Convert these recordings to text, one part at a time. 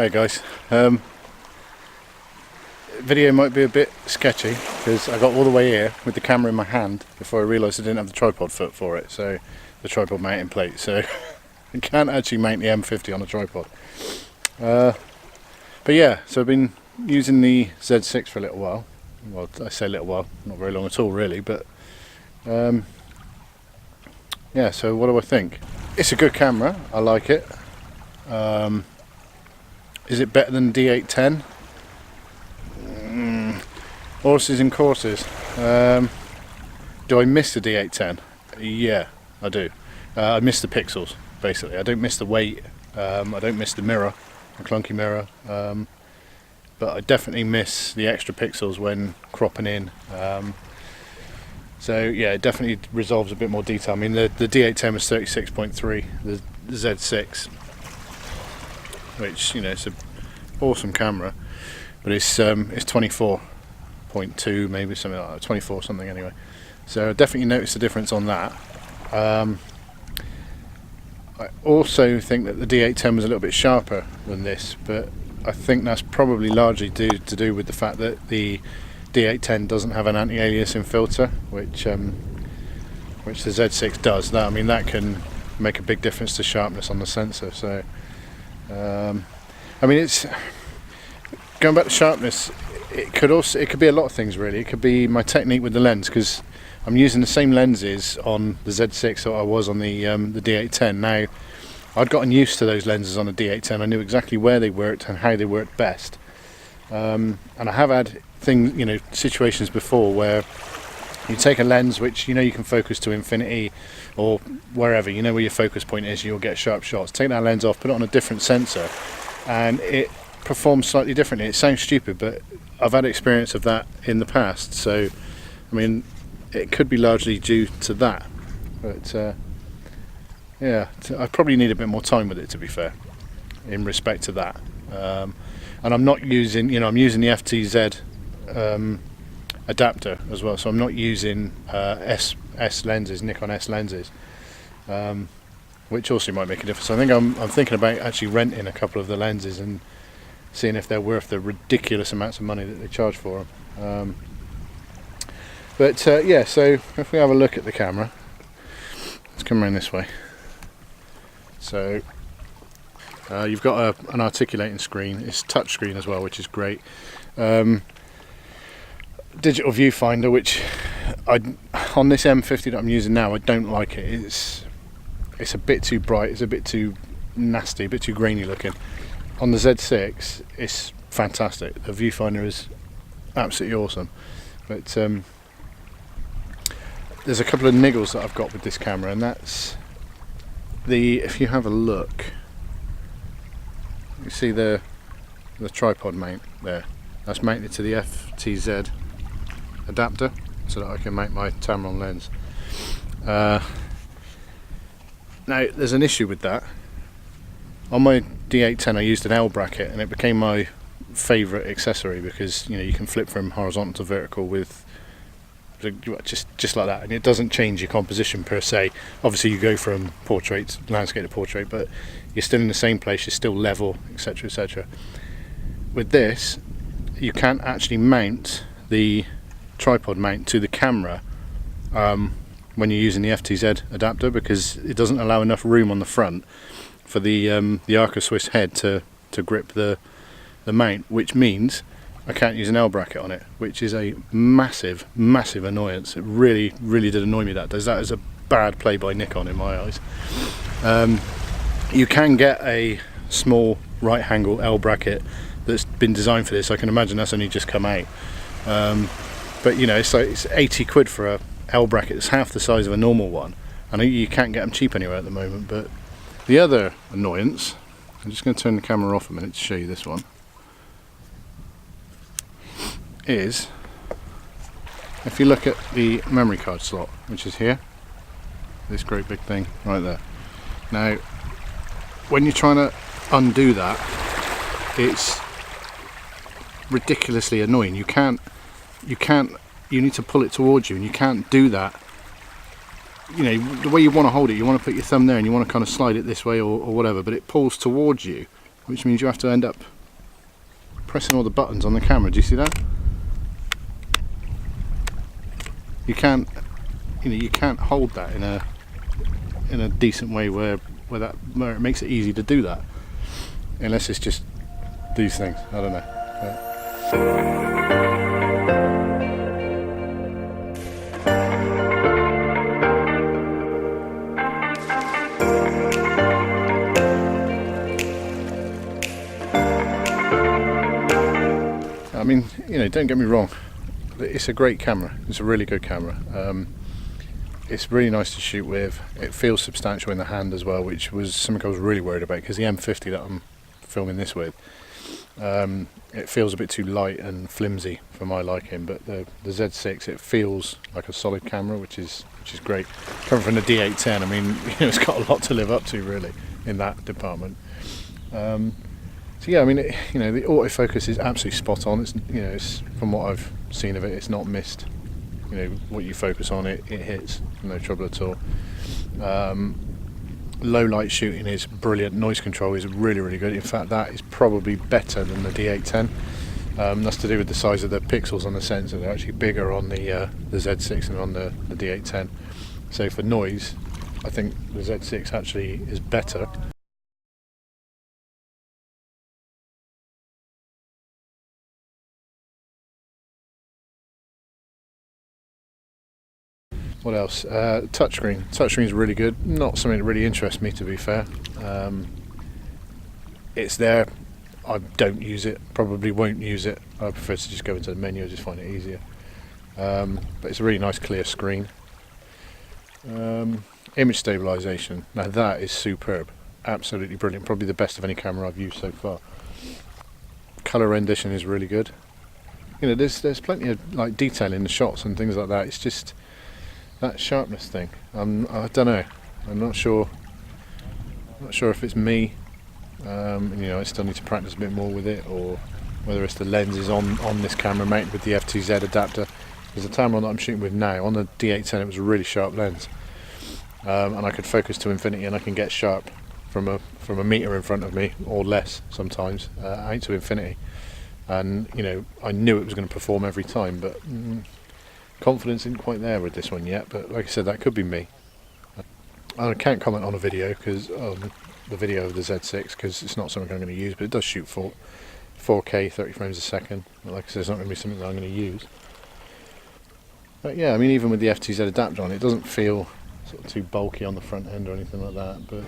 Hey guys, video might be a bit sketchy because I got all the way here with the camera in my hand before I realised I didn't have the tripod foot for it, so the tripod mounting plate, so I can't actually mount the M50 on a tripod. But yeah, so I've been using the Z6 for a little while. Well, I say a little while, not very long at all really, but yeah, so what do I think? It's a good camera, I like it. Is it better than D810? Horses and courses. Do I miss the D810? Yeah, I do. I miss the pixels, basically. I don't miss the weight. I don't miss the mirror, the clunky mirror. But I definitely miss the extra pixels when cropping in. So yeah, it definitely resolves a bit more detail. I mean, the D810 was 36.3, the Z6, which, you know, it's an awesome camera, but it's 24.2, maybe something like that, 24 something anyway. So I definitely noticed a difference on that. I also think that the D810 was a little bit sharper than this, but I think that's probably largely to do with the fact that the D810 doesn't have an anti-aliasing filter, which the Z6 does. That, I mean, that can make a big difference to sharpness on the sensor. So I mean, it's going back to sharpness. It could be a lot of things really. It could be my technique with the lens, because I'm using the same lenses on the Z6 that I was on the D810. Now, I'd gotten used to those lenses on the D810. I knew exactly where they worked and how they worked best. And I have had things, you know, situations before where you take a lens which, you know, you can focus to infinity or wherever, you know where your focus point is, you'll get sharp shots. Take that lens off, put it on a different sensor, and it performs slightly differently. It sounds stupid, but I've had experience of that in the past. So, I mean, it could be largely due to that. But yeah, I probably need a bit more time with it, to be fair, in respect to that. And I'm not using, you know, I'm using the FTZ adapter as well, so I'm not using S lenses, Nikon S lenses, which also might make a difference. I think I'm thinking about actually renting a couple of the lenses and seeing if they're worth the ridiculous amounts of money that they charge for them. But yeah, so if we have a look at the camera, let's come around this way. So you've got an articulating screen. It's touch screen as well, which is great. Digital viewfinder, which on this M50 that I'm using now, I don't like it. It's a bit too bright, it's a bit too nasty, a bit too grainy looking. On the Z6, it's fantastic. The viewfinder is absolutely awesome. But there's a couple of niggles that I've got with this camera, and that's if you have a look, you see the tripod mount there. That's mounted to the FTZ adapter so that I can mount my Tamron lens. Now there's an issue with that. On my D810 I used an L bracket, and it became my favourite accessory because, you know, you can flip from horizontal to vertical with just like that, and it doesn't change your composition per se. Obviously you go from portrait, landscape to portrait, but you're still in the same place, you're still level, etc, etc. With this, you can't actually mount the tripod mount to the camera when you're using the FTZ adapter, because it doesn't allow enough room on the front for the Arca Swiss head to grip the mount, which means I can't use an L bracket on it, which is a massive annoyance. It really did annoy me that. That is a bad play by Nikon in my eyes. You can get a small right angle L bracket that's been designed for this. I can imagine that's only just come out. But you know, it's 80 quid for a L bracket. It's half the size of a normal one. I know you can't get them cheap anywhere at the moment. But the other annoyance, I'm just going to turn the camera off a minute to show you this one, is if you look at the memory card slot, which is here, this great big thing right there. Now, when you're trying to undo that, it's ridiculously annoying. You need to pull it towards you, and you can't do that. You know, the way you want to hold it, you want to put your thumb there and you want to kind of slide it this way or whatever, but it pulls towards you, which means you have to end up pressing all the buttons on the camera. Do you see that? You can't, you can't hold that in a decent way where it makes it easy to do that, unless it's just these things. I don't know. I mean, don't get me wrong, it's a great camera. It's a really good camera. It's really nice to shoot with. It feels substantial in the hand as well, which was something I was really worried about, because the M50 that I'm filming this with, it feels a bit too light and flimsy for my liking. But the Z6, it feels like a solid camera, which is great. Coming from the D810, I mean, it's got a lot to live up to really in that department. So yeah, I mean, the autofocus is absolutely spot on. It's from what I've seen of it, it's not missed. What you focus on, it hits, no trouble at all. Low light shooting is brilliant. Noise control is really, really good. In fact, that is probably better than the D810. That's to do with the size of the pixels on the sensor. They're actually bigger on the Z6 than on the D810. So for noise, I think the Z6 actually is better. What else? Touchscreen. Touchscreen is really good. Not something that really interests me, to be fair. It's there. I don't use it. Probably won't use it. I prefer to just go into the menu. I just find it easier. But it's a really nice, clear screen. Image stabilization. Now that is superb. Absolutely brilliant. Probably the best of any camera I've used so far. Color rendition is really good. There's plenty of like detail in the shots and things like that. It's just that sharpness thing. I don't know. I'm not sure. Not sure if it's me. I still need to practice a bit more with it, or whether it's the lenses on this camera mounted with the F2Z adapter. Because the Tamron that I'm shooting with now on the D810, it was a really sharp lens, and I could focus to infinity, and I can get sharp from a meter in front of me or less sometimes, out to infinity. And I knew it was going to perform every time, but. Confidence isn't quite there with this one yet, but like I said, that could be me. I can't comment on a video, because the video of the Z6, because it's not something I'm going to use, but it does shoot 4K 30 frames a second. Like I said, it's not going to be something that I'm going to use. But yeah, I mean, even with the F2Z adapter on, it doesn't feel sort of too bulky on the front end or anything like that. But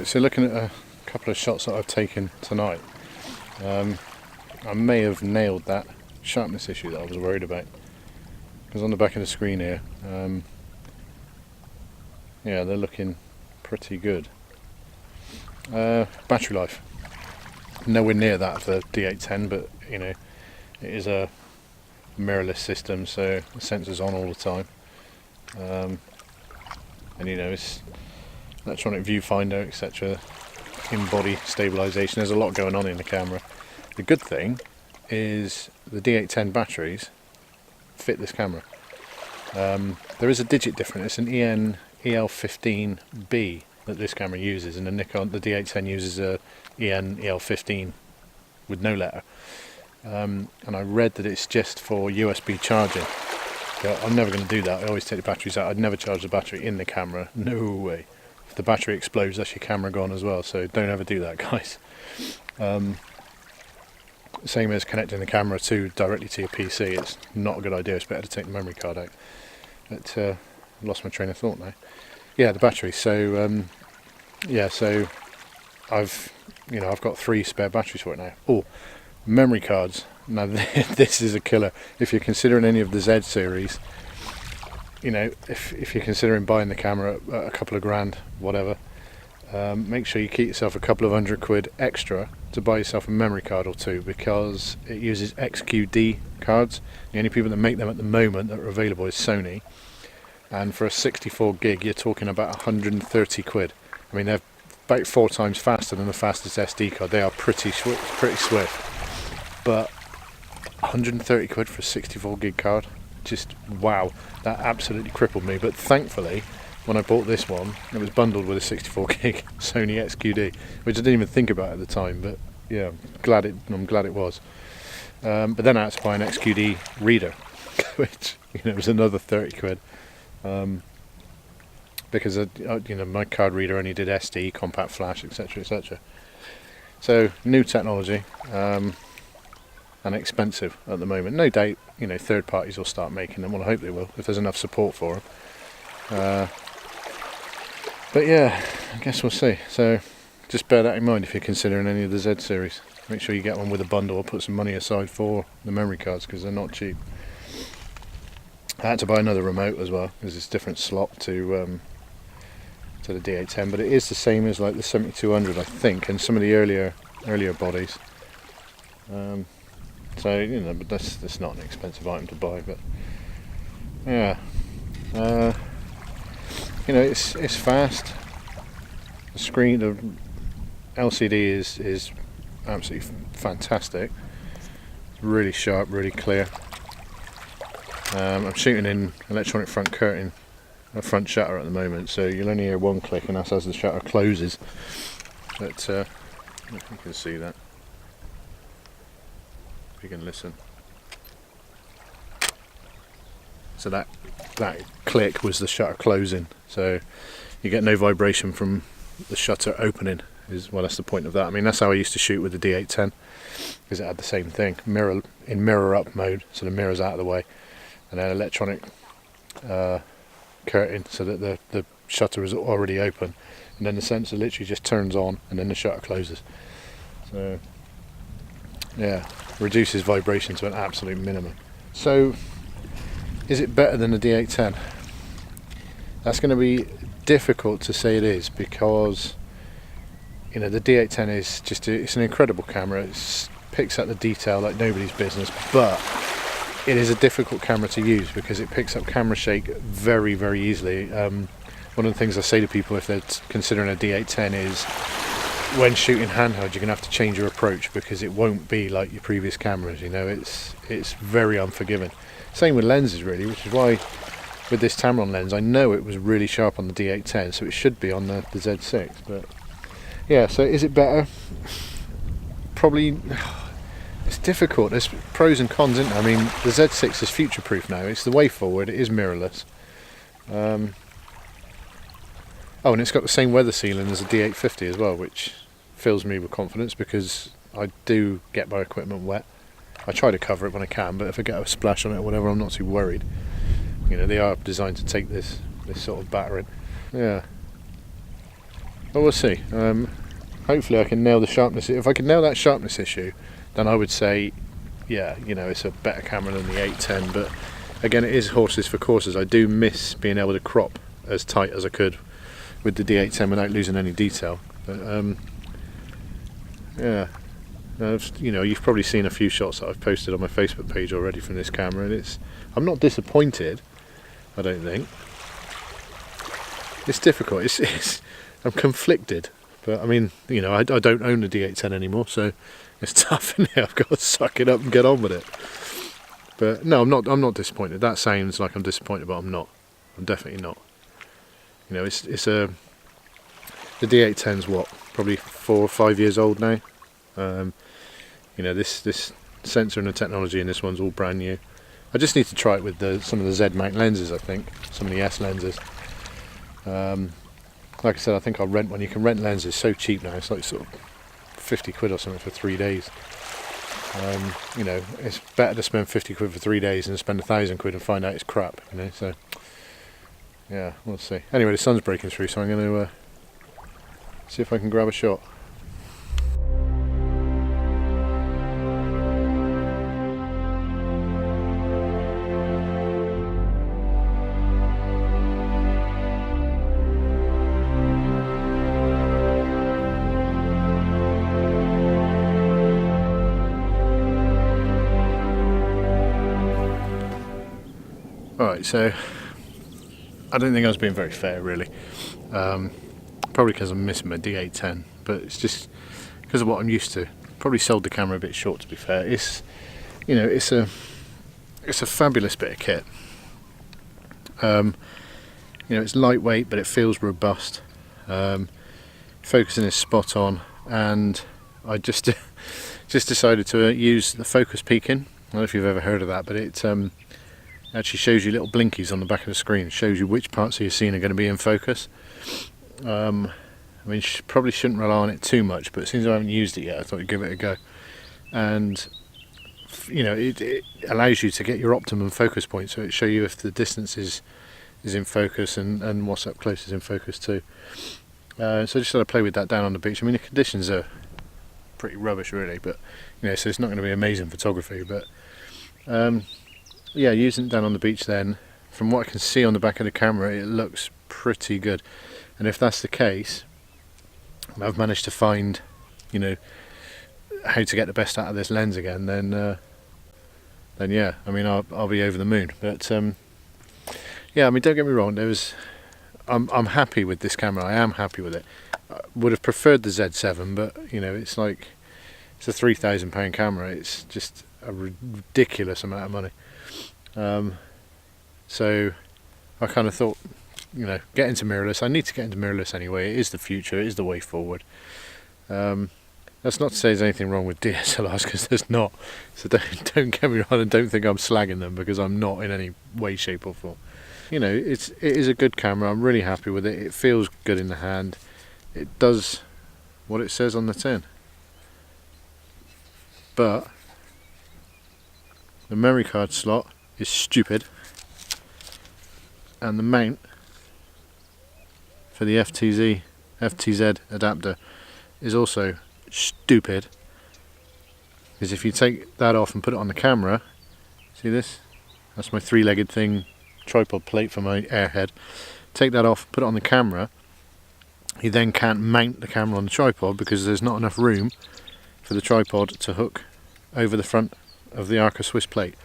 so looking at a couple of shots that I've taken tonight, I may have nailed that sharpness issue that I was worried about, because on the back of the screen here, yeah, they're looking pretty good. Battery life, nowhere near that of the D810, but it is a mirrorless system, so the sensor's on all the time, and it's electronic viewfinder, etc. In-body stabilization. There's a lot going on in the camera. The good thing is the D810 batteries fit this camera. There is a digit difference. It's an EN EL15B that this camera uses, and the D810 uses a EN EL15 with no letter. And I read that it's just for USB charging. But I'm never going to do that. I always take the batteries out. I'd never charge the battery in the camera. No way. If the battery explodes, that's your camera gone as well, so don't ever do that, guys. Same as connecting the camera directly to your PC. It's not a good idea. It's better to take the memory card out. But I lost my train of thought now. Yeah, the battery. So yeah, so I've got 3 spare batteries for it now. Oh, memory cards. Now this is a killer. If you're considering any of the Z series, if you're considering buying the camera a couple of grand, whatever, make sure you keep yourself a couple of £100 extra to buy yourself a memory card or two, because it uses XQD cards. The only people that make them at the moment that are available is Sony, and for a 64 gig you're talking about £130. I mean, they're about 4 times faster than the fastest SD card. They are pretty swift, but £130 for a 64 gig card, just wow, that absolutely crippled me. But thankfully, when I bought this one, it was bundled with a 64 gig Sony XQD, which I didn't even think about at the time, but yeah, I'm glad it was. But then I had to buy an XQD reader, which, you know, was another £30, because you know, my card reader only did SD, compact flash, etc., etc. So new technology, and expensive at the moment. No doubt, you know, third parties will start making them. Well, I hope they will, if there's enough support for them. But yeah, I guess we'll see. So just bear that in mind if you're considering any of the Z series. Make sure you get one with a bundle, or put some money aside for the memory cards, because they're not cheap. I had to buy another remote as well, because it's a different slot to the D810, but it is the same as like the 7200, I think, and some of the earlier bodies. So, you know, but that's not an expensive item to buy. But yeah, you know, it's fast. The screen, the LCD is absolutely fantastic. It's really sharp, really clear. I'm shooting in electronic front curtain, a front shutter at the moment, so you'll only hear one click, and that's as the shutter closes. But if you can see that, if you can listen. So that click was the shutter closing, so you get no vibration from the shutter opening. Well, that's the point of that. I mean, that's how I used to shoot with the D810, because it had the same thing, mirror up mode, so the mirror's out of the way, and then electronic curtain, so that the shutter is already open, and then the sensor literally just turns on, and then the shutter closes. So yeah, reduces vibration to an absolute minimum. So is it better than the D810? That's going to be difficult to say it is, because, you know, the D810 is just it's an incredible camera. It picks up the detail like nobody's business, but it is a difficult camera to use because it picks up camera shake very, very easily. One of the things I say to people if they're considering a D810 is, when shooting handheld, you're going to have to change your approach, because it won't be like your previous cameras. You know, it's very unforgiving. Same with lenses, really, which is why with this Tamron lens, I know it was really sharp on the D810, so it should be on the Z6. But yeah, so is it better? Probably. It's difficult. There's pros and cons, isn't there? I mean, the Z6 is future-proof now. It's the way forward. It is mirrorless. Oh, and it's got the same weather sealing as the D850 as well, which fills me with confidence, because I do get my equipment wet. I try to cover it when I can, but if I get a splash on it or whatever, I'm not too worried. You know, they are designed to take this sort of battering. Yeah. Well, we'll see. Hopefully I can nail the sharpness. If I can nail that sharpness issue, then I would say, yeah, you know, it's a better camera than the 810. But again, it is horses for courses. I do miss being able to crop as tight as I could with the D810 without losing any detail. But yeah, you know, you've probably seen a few shots that I've posted on my Facebook page already from this camera, and I'm not disappointed. I don't think. It's difficult. I'm conflicted. But I mean, you know, I don't own the D810 anymore, so it's tough, isn't it? I've got to suck it up and get on with it. But no, I'm not disappointed. That sounds like I'm disappointed, but I'm not. I'm definitely not. You know, the D810's what, probably 4 or 5 years old now. You know, this sensor and the technology in this one's all brand new. I just need to try it with some of the Z mount lenses. I think some of the S lenses. Like I said, I think I'll rent one. You can rent lenses so cheap now. It's like sort of £50 or something for 3 days. You know, it's better to spend £50 for 3 days than spend £1,000 and find out it's crap. You know, so yeah, we'll see. Anyway, the sun's breaking through, so I'm going to see if I can grab a shot. Alright, so I don't think I was being very fair really. Probably because I'm missing my D810, but it's just because of what I'm used to. Probably sold the camera a bit short, to be fair. It's, you know, it's a fabulous bit of kit. You know, it's lightweight, but it feels robust. Focusing is spot on, and I just decided to use the focus peaking. I don't know if you've ever heard of that, but it actually shows you little blinkies on the back of the screen. It shows you which parts of your scene are going to be in focus. I mean, probably shouldn't rely on it too much, but since I haven't used it yet, I thought I'd give it a go. And you know, it allows you to get your optimum focus point, so it shows you if the distance is in focus and what's up close is in focus too. So I just sort of play with that down on the beach. I mean, the conditions are pretty rubbish really, but you know, so it's not going to be amazing photography, but yeah, using it down on the beach, then from what I can see on the back of the camera, it looks pretty good. And if that's the case, I've managed to find, you know, how to get the best out of this lens again, then yeah, I mean, I'll be over the moon. But yeah, I mean, don't get me wrong, I'm happy with this camera. I am happy with it. I would have preferred the Z7, but you know, it's like, it's a £3,000 camera. It's just a ridiculous amount of money. So I kind of thought, you know, get into mirrorless. I need to get into mirrorless anyway. It is the future. It is the way forward. That's not to say there's anything wrong with DSLRs, because there's not. So don't get me wrong, and don't think I'm slagging them, because I'm not in any way, shape or form. You know, it is a good camera. I'm really happy with it. It feels good in the hand. It does what it says on the tin. But the memory card slot is stupid, and the mount for the FTZ adapter is also stupid, because if you take that off and put it on the camera, see this? That's my three-legged thing, tripod plate for my airhead. Take that off, put it on the camera, you then can't mount the camera on the tripod because there's not enough room for the tripod to hook over the front of the Arca Swiss plate,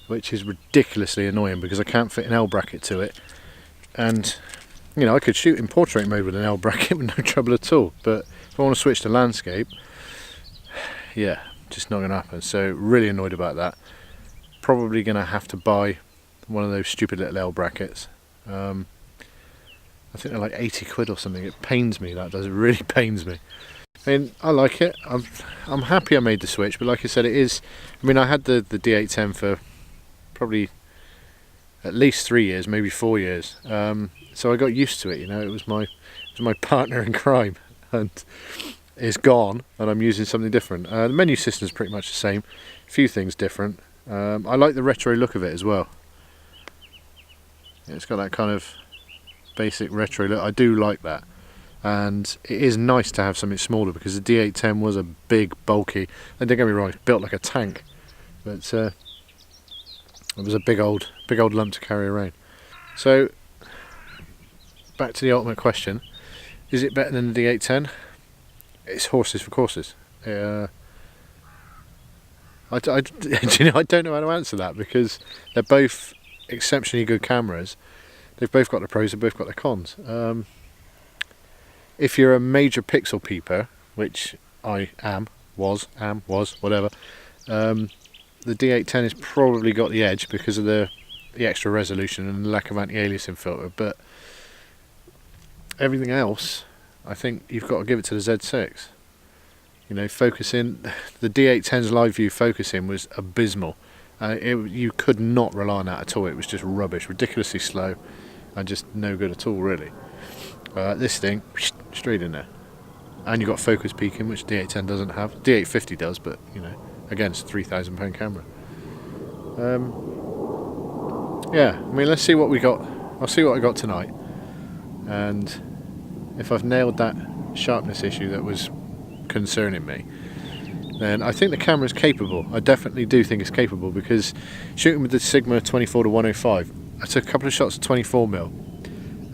which is ridiculously annoying because I can't fit an L bracket to it. And you know, I could shoot in portrait mode with an L bracket with no trouble at all, but if I want to switch to landscape, yeah, just not going to happen. So really annoyed about that. Probably going to have to buy one of those stupid little L brackets. I think they're like 80 quid or something. It pains me, that does. It really pains me. I mean, I like it. I'm happy I made the switch, but like I said, it is. I mean, I had the D810 for probably at least 3 years, maybe 4 years. So I got used to it. You know, it was my partner in crime, and it's gone, and I'm using something different. The menu system is pretty much the same. A few things different. I like the retro look of it as well. It's got that kind of basic retro look. I do like that. And it is nice to have something smaller, because the D810 was a big, bulky, and don't get me wrong, it's built like a tank, but it was a big old lump to carry around. So back to the ultimate question: is it better than the D810? It's horses for courses. I don't know how to answer that, because they're both exceptionally good cameras. They've both got their pros, they've both got their cons. If you're a major pixel peeper, which I was, whatever, the D810 has probably got the edge because of the extra resolution and the lack of anti-aliasing filter, but everything else, I think you've got to give it to the Z6. You know, focusing, the D810's live view focusing was abysmal. You could not rely on that at all. It was just rubbish, ridiculously slow, and just no good at all, really. This thing, straight in there. And you've got focus peaking, which D810 doesn't have. D850 does, but, you know, again, it's a £3,000 camera. Yeah, I mean, let's see what we got. I'll see what I got tonight. And if I've nailed that sharpness issue that was concerning me, then I think the camera's capable. I definitely do think it's capable, because shooting with the Sigma 24-105, I took a couple of shots at 24mm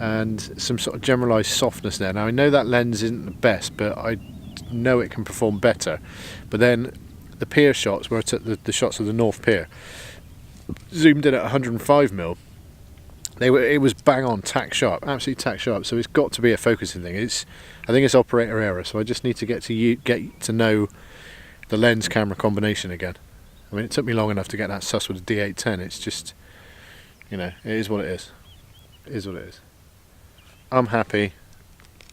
and some sort of generalised softness there. Now I know that lens isn't the best, but I know it can perform better. But then the pier shots, where I took the shots of the North Pier, zoomed in at 105mm, it was bang on, tack sharp, absolutely tack sharp. So it's got to be a focusing thing. I think it's operator error. So I just need to get to know the lens camera combination again. I mean, it took me long enough to get that sus with the D810. It's just, you know, it is what it is. It is what it is. I'm happy.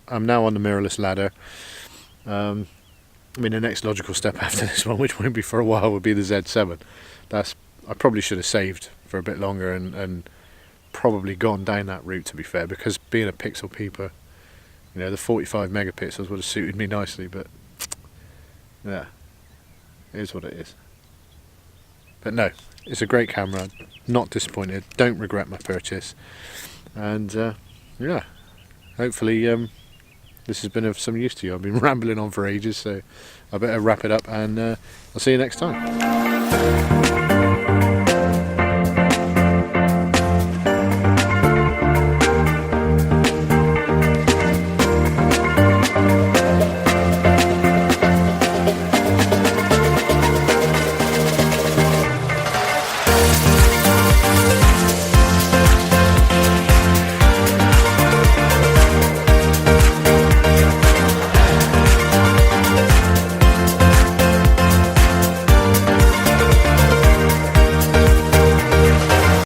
I'm now on the mirrorless ladder. I mean, the next logical step after this one, which won't be for a while, would be the Z7. I probably should have saved for a bit longer and probably gone down that route, to be fair, because being a pixel peeper, you know, the 45 megapixels would have suited me nicely, but yeah, it is what it is. But no, it's a great camera, not disappointed, don't regret my purchase, and yeah, hopefully this has been of some use to you. I've been rambling on for ages, so I better wrap it up, and I'll see you next time.